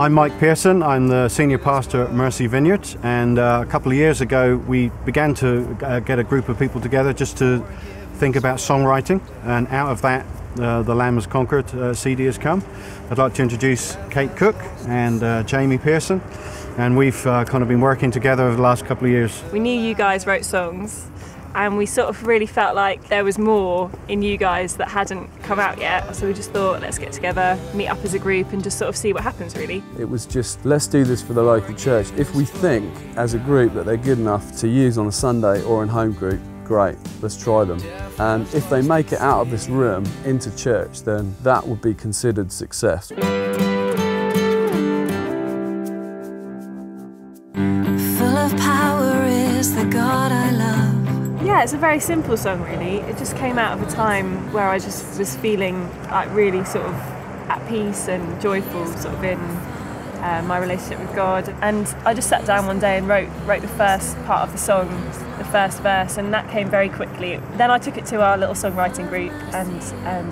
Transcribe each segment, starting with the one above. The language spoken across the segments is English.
I'm Mike Pearson. I'm the senior pastor at Mercy Vineyard, and a couple of years ago we began to get a group of people together just to think about songwriting, and out of that the Lamb Has Conquered CD has come. I'd like to introduce Kate Cook and Jamie Pearson, and we've kind of been working together over the last couple of years. We knew you guys wrote songs, and we sort of really felt like there was more in you guys that hadn't come out yet, so we just thought, let's get together, meet up as a group and just sort of see what happens, really. It was just, let's do this for the local church. If we think as a group that they're good enough to use on a Sunday or in home group, great, let's try them. And if they make it out of this room into church, then that would be considered success. Full of power is the God I love. Yeah, it's a very simple song, really. It just came out of a time where I just was feeling like really sort of at peace and joyful sort of in my relationship with God. And I just sat down one day and wrote the first part of the song, the first verse, and that came very quickly. Then I took it to our little songwriting group and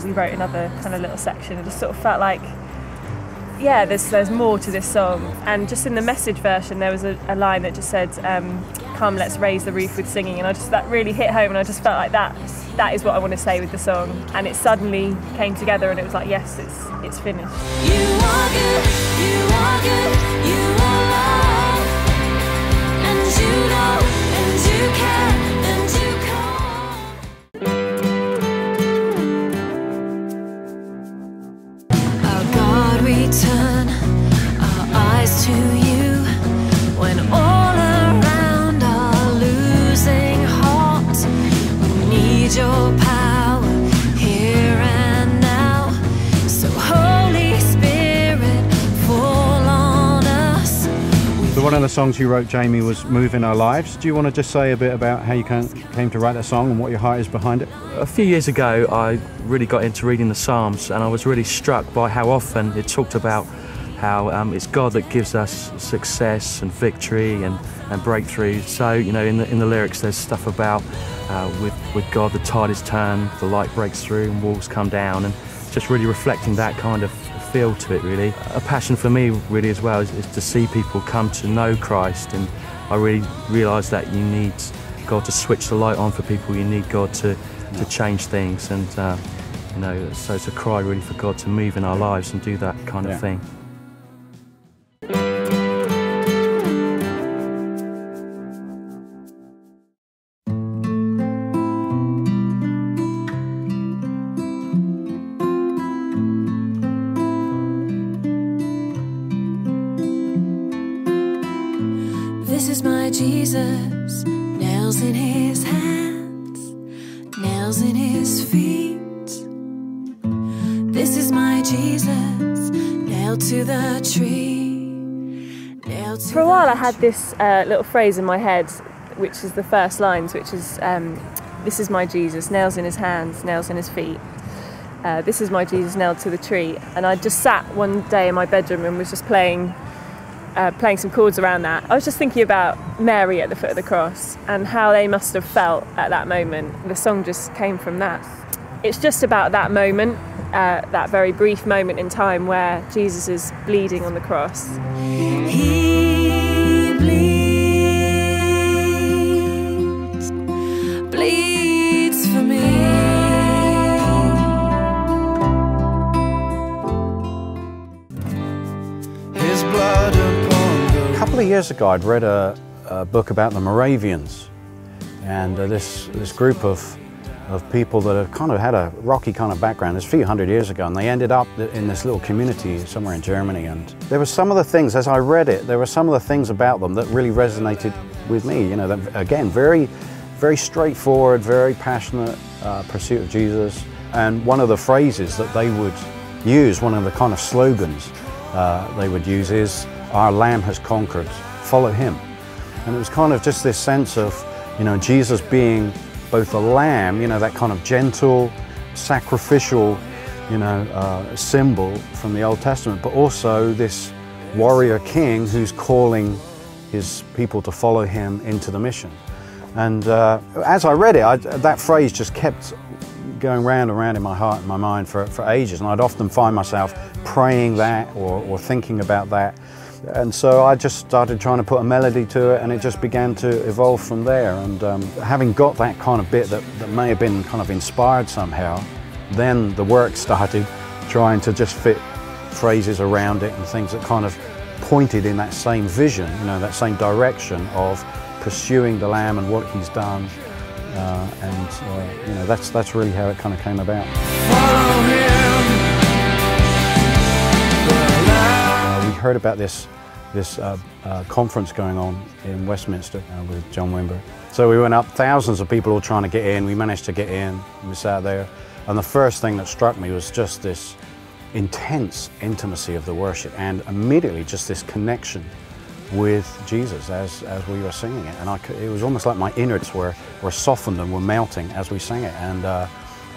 we wrote another kind of little section. It just sort of felt like, yeah, there's more to this song. And just in the message version there was a line that just said, come, let's raise the roof with singing, and that really hit home, and I just felt like that is what I want to say with the song. And it suddenly came together and it was like, yes, it's finished. You are good, you are good, you are love, and you know, and you care, and you come. Our God, we turn our eyes to you when all around are losing heart. We need your power here and now. So Holy Spirit, fall on us. So one of the songs you wrote, Jamie, was Move in Our Lives. Do you want to just say a bit about how you came to write that song and what your heart is behind it? A few years ago I really got into reading the Psalms, and I was really struck by how often it talked about how it's God that gives us success and victory and breakthrough. So, you know, in the lyrics there's stuff about with God the tide is turned, the light breaks through and walls come down, and just really reflecting that kind of feel to it, really. A passion for me really as well is to see people come to know Christ, and I really realise that you need God to switch the light on for people, you need God to change things, and you know, so it's a cry really for God to move in our lives and do that kind of thing. This is my Jesus, nails in his hands, nails in his feet. This is my Jesus, nailed to the tree, nailed to. For a while I had this little phrase in my head, which is the first lines, which is, this is my Jesus, nails in his hands, nails in his feet. This is my Jesus, nailed to the tree. And I just sat one day in my bedroom and was just playing some chords around that. I was just thinking about Mary at the foot of the cross and how they must have felt at that moment. The song just came from that. It's just about that moment, that very brief moment in time where Jesus is bleeding on the cross. He bleeds for me. His blood upon the... A couple of years ago I'd read a book about the Moravians, and this group of people that have kind of had a rocky kind of background. It's a few hundred years ago, and they ended up in this little community somewhere in Germany, and there were some of the things, as I read it, there were some of the things about them that really resonated with me. You know, that, again, very straightforward, very passionate pursuit of Jesus. And one of the phrases that they would use, one of the kind of slogans they would use is, our Lamb has conquered, follow him. And it was kind of just this sense of, you know, Jesus being both a lamb, you know, that kind of gentle, sacrificial, you know, symbol from the Old Testament, but also this warrior king who's calling his people to follow him into the mission. And as I read it, that phrase just kept going round and round in my heart and my mind for ages, and I'd often find myself praying that or thinking about that. And so I just started trying to put a melody to it, and it just began to evolve from there. And having got that kind of bit that may have been kind of inspired somehow, then the work started trying to just fit phrases around it and things that kind of pointed in that same vision, you know, that same direction of pursuing the Lamb and what He's done. You know, that's really how it kind of came about. We heard about this conference going on in Westminster with John Wimber. So we went up, thousands of people all trying to get in. We managed to get in, we sat there. And the first thing that struck me was just this intense intimacy of the worship, and immediately just this connection with Jesus as we were singing it. And it was almost like my innards were softened and were melting as we sang it. And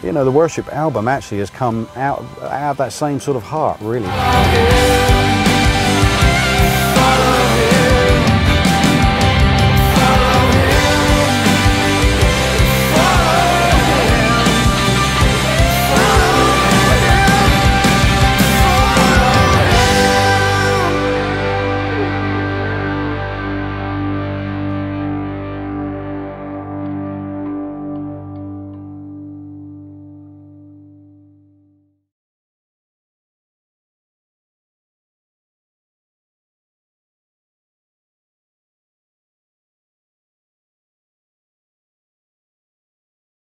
you know, the worship album actually has come out of that same sort of heart, really.